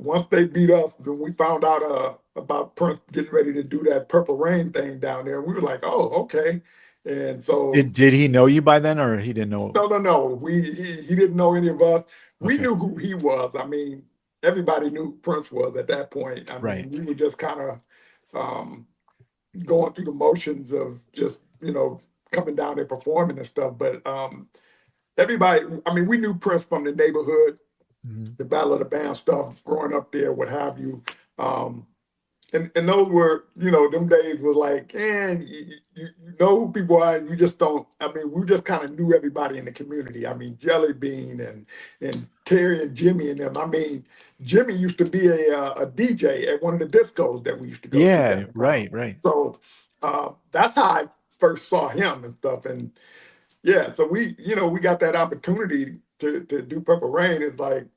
once they beat us, then we found out about Prince getting ready to do that Purple Rain thing down there. We were like, oh, okay. And so Did he know you by then, or he didn't know? no. He didn't know any of us. We Okay. knew who he was. I mean, everybody knew who Prince was at that point. I Right. mean, we were just kind of um, going through the motions of just coming down there performing and stuff. But everybody, I mean, we knew Prince from the neighborhood, Mhm. the Battle of the Band stuff, growing up there, what have you. Um, and those were, them days were like, you know who people are, and you just don't. I mean, we just kind of knew everybody in the community. I mean, Jelly Bean and Terry and Jimmy and them. I mean, Jimmy used to be a DJ at one of the discos that we used to go to Yeah. downtown. Right. Right. So that's how I first saw him and stuff. And yeah, so we got that opportunity to do Purple Rain. It's like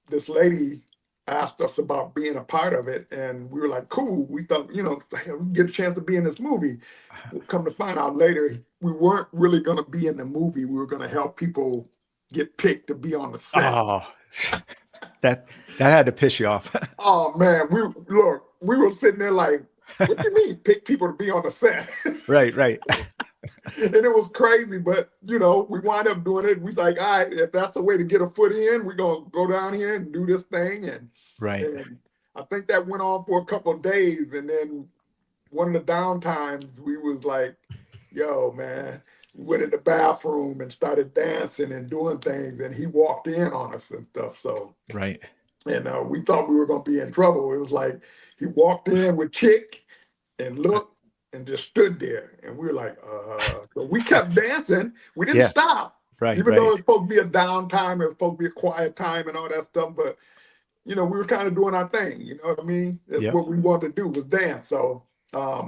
this lady asked us about being a part of it, and we were like, cool. We thought, like, we get a chance to be in this movie. We'll come to find out later, we weren't really going to be in the movie. We were going to help people get picked to be on the set. Oh, that had to piss you off. Oh man, we were sitting there like, what do you mean pick people to be on the set? Right. Right. And it was crazy, but we wind up doing it. We like, all right, if that's the way to get a foot in, we're gonna go down here and do this thing. Right. And I think that went on for a couple of days, and then one of the downtimes we was like, yo, man, we went in the bathroom and started dancing and doing things, and he walked in on us and stuff. So, Right. and we thought we were gonna be in trouble. It was like he walked in with Chick and looked and just stood there. And we were like, so we kept dancing. We didn't Yeah. stop, Right. even though Right. it's supposed to be a downtime, it's supposed to be a quiet time and all that stuff. But, we were kind of doing our thing. You know what I mean? That's Yep. what we wanted to do was dance. So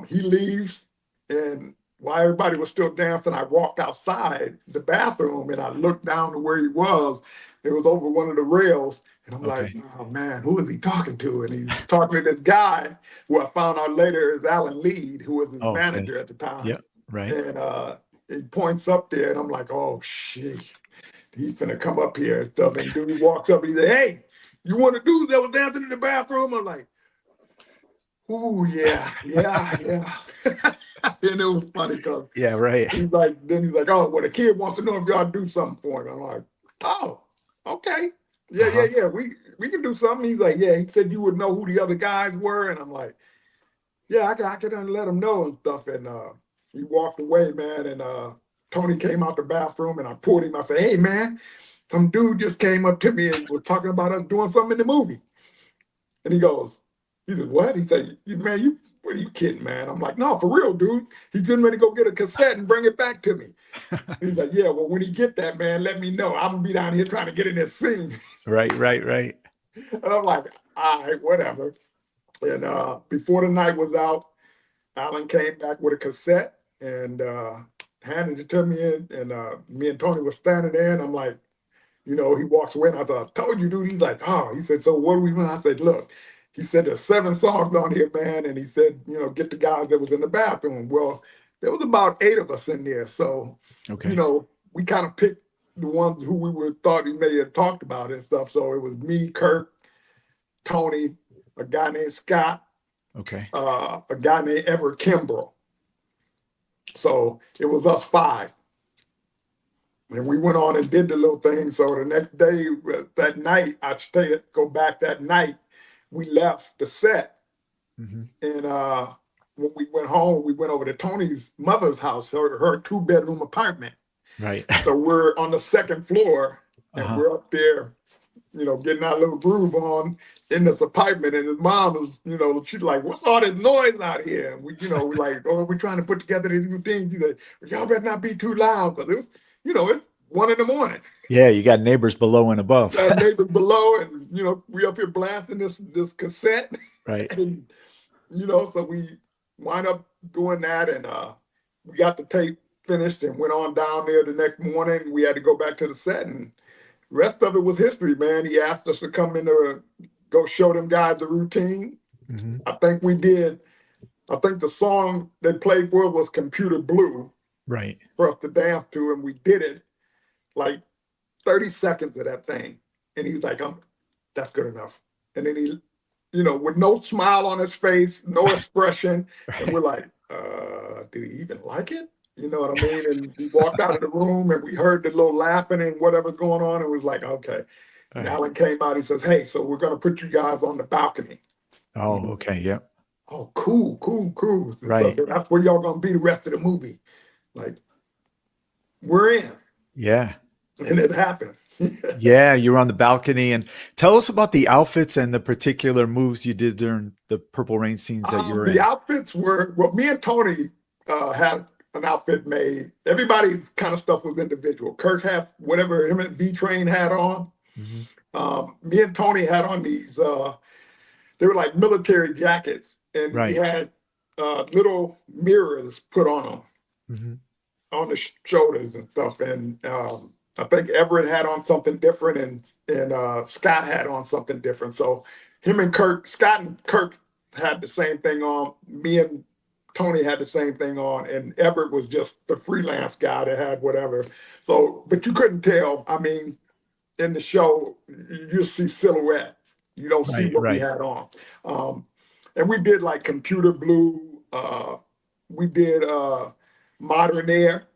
he leaves. And while everybody was still dancing, I walked outside the bathroom and I looked down to where he was. It was over one of the rails. And I'm like, Okay. oh man, who is he talking to? And he's talking to this guy who I found out later is Alan Lead, who was his Okay. manager at the time. Yep. Right. And he points up there and I'm like, oh shit, he's finna come up here and stuff. And dude walks up, he said, hey, you want to do that was dancing in the bathroom? I'm like, oh yeah. And it was funny because Yeah. Right. he's like, oh, well, the kid wants to know if y'all do something for him. I'm like, oh, okay. Uh-huh. Yeah. We can do something. He's like, yeah, he said you would know who the other guys were. And I'm like, yeah, I can let him know and stuff. And he walked away, man. And Tony came out the bathroom and I pulled him. I said, hey, man, some dude just came up to me and was talking about us doing something in the movie. And he said, what? He said, man, what are you kidding, man? I'm like, no, for real, dude. He's getting ready to go get a cassette and bring it back to me. He's like, yeah, well, when he get that, man, let me know. I'm gonna be down here trying to get in this scene. Right. Right. Right. And I'm like, all right, whatever. And before the night was out, Alan came back with a cassette and handed it to me. And me and Tony were standing there, and I'm like, he walks away, and I thought, I told you, dude. He's like, oh, he said, so what do we want? I said, look, he said, there's 7 songs on here, man. And he said, get the guys that was in the bathroom. Well, there was about 8 of us in there. So, Okay. we kind of picked the ones who we were thought he may have talked about and stuff. So it was me, Kirk, Tony, a guy named Scott, Okay. a guy named Everett Kimbrough. So it was us 5. And we went on and did the little thing. So the next day, that night, go back that night, we left the set. Mm-hmm. And when we went home, we went over to Tony's mother's house, her 2-bedroom apartment. Right. So we're on the 2nd floor and Uh-huh. we're up there, getting our little groove on in this apartment. And his mom is, she's like, what's all this noise out here? And we're like, oh, we're trying to put together these new things. She's like, y'all better not be too loud because it was, it's 1 a.m. Yeah. You got neighbors below and above. Got neighbors below, and we up here blasting this cassette. Right. And so we wind up doing that, and we got the tape finished and went on down there the next morning. We had to go back to the set, and the rest of it was history, man. He asked us to come in to go show them guys the routine. Mm-hmm. I think we did. I think the song they played for was Computer Blue Right. for us to dance to, and we did it like 30 seconds of that thing. And he was like, that's good enough. And then he, with no smile on his face, no expression. And we're like, did he even like it? You know what I mean? And we walked out of the room and we heard the little laughing and whatever's going on. And it was like, okay. And Right. Alan came out, he says, hey, so we're going to put you guys on the balcony. Oh, okay. Yep. Oh, cool, cool, cool. So Right. that's where y'all going to be the rest of the movie. Like, we're in. Yeah. And it happened. Yeah. You're on the balcony, and tell us about the outfits and the particular moves you did during the Purple Rain scenes that you were The in. outfits were, well, me and Tony had an outfit made. Everybody's kind of stuff was individual. Kirk had whatever him and V-Train had on. Mhm. Me and Tony had on these, they were like military jackets, and we Right. had little mirrors put on them, Mhm. on the shoulders and stuff. And I think Everett had on something different, and Scott had on something different. So him and Kirk, Scott and Kirk had the same thing on. Me and Tony had the same thing on, and Everett was just the freelance guy that had whatever. So, but you couldn't tell. I mean, in the show, you just see silhouette. You don't see Right. what we Right. had on. And we did like computer blue. We did Modern Air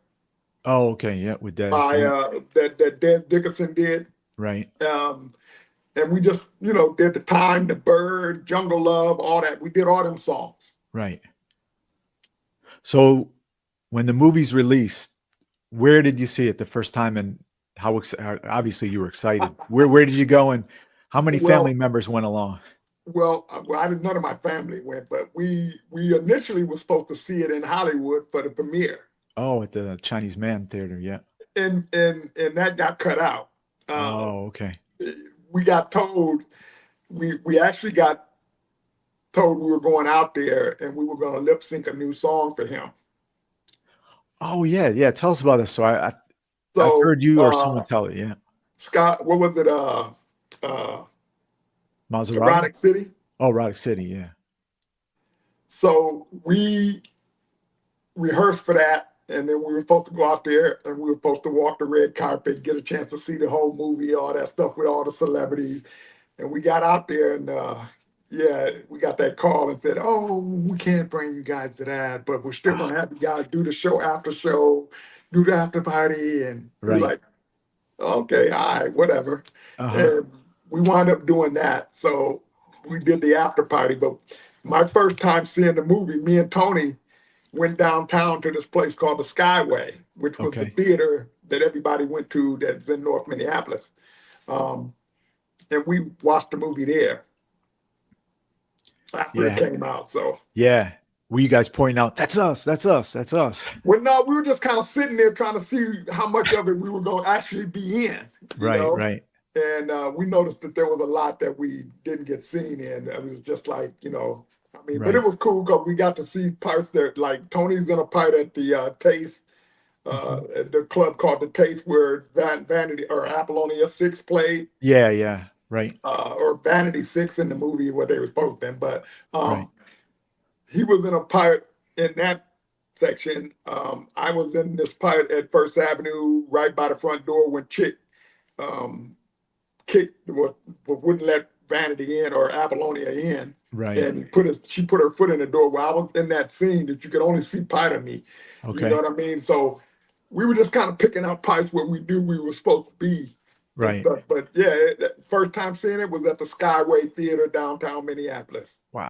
Oh, okay. Yeah. With Des. by Yeah. that Damon Dickson did. Right. And we just, did The Time, The Bird, Jungle Love, all that. We did all them songs. Right. So when the movie's released, where did you see it the first time, and obviously you were excited. Where did you go, and how many family Well, members went along? none of my family went, but we initially was supposed to see it in Hollywood for the premiere, Oh, at the Chinese Man Theater. Yeah. and that got cut out. Uh, Oh, okay. we got told we actually got told we were going out there and we were going to lip sync a new song for him. Oh, yeah. Yeah. Tell us about this. So I've So heard you or someone tell it. Yeah. Scott, what was it? Maserati. Erotic City. Oh, Roddick City. Yeah. So we rehearsed for that, and then we were supposed to go out there and we were supposed to walk the red carpet, get a chance to see the whole movie, all that stuff with all the celebrities. And we got out there, and yeah, we got that call and said, "Oh, we can't bring you guys to that, but we're still Ah, gonna have you guys do the show after show, do the after party." And we're right. like, "Okay, all right, whatever." Uh-huh. And we wound up doing that. So we did the after party. But my first time seeing the movie, me and Tony went downtown to this place called the Skyway, which was the Okay. theater that everybody went to that's in North Minneapolis. Um, and we watched the movie there after it Yeah. came out. So, Yeah. Were you guys pointing out, that's us, that's us, that's us? well, no, we were just kind of sitting there trying to see how much of it we were going to actually be in, you Right. know? Right. And we noticed that there was a lot that we didn't get seen in. It was just like, I mean, but it Right. was cool because we got to see parts that, like, Tony's in a part at the Taste, Mhm. at the club called the Taste, where Vanity or Apollonia 6 played, Yeah. Yeah. Right. or Vanity 6 in the movie where they was both in. But Right. he was in a part in that section. I was in this part at First Avenue, right by the front door when Chick um, wouldn't let Vanity in or Apollonia in, Right. and she put her foot in the door. Well, I was in that scene that you could only see part of me. You know Okay. what I mean? So we were just kind of picking out parts where we knew we were supposed to be and Right. stuff. But yeah, first time seeing it was at the Skyway Theater downtown Minneapolis. Wow.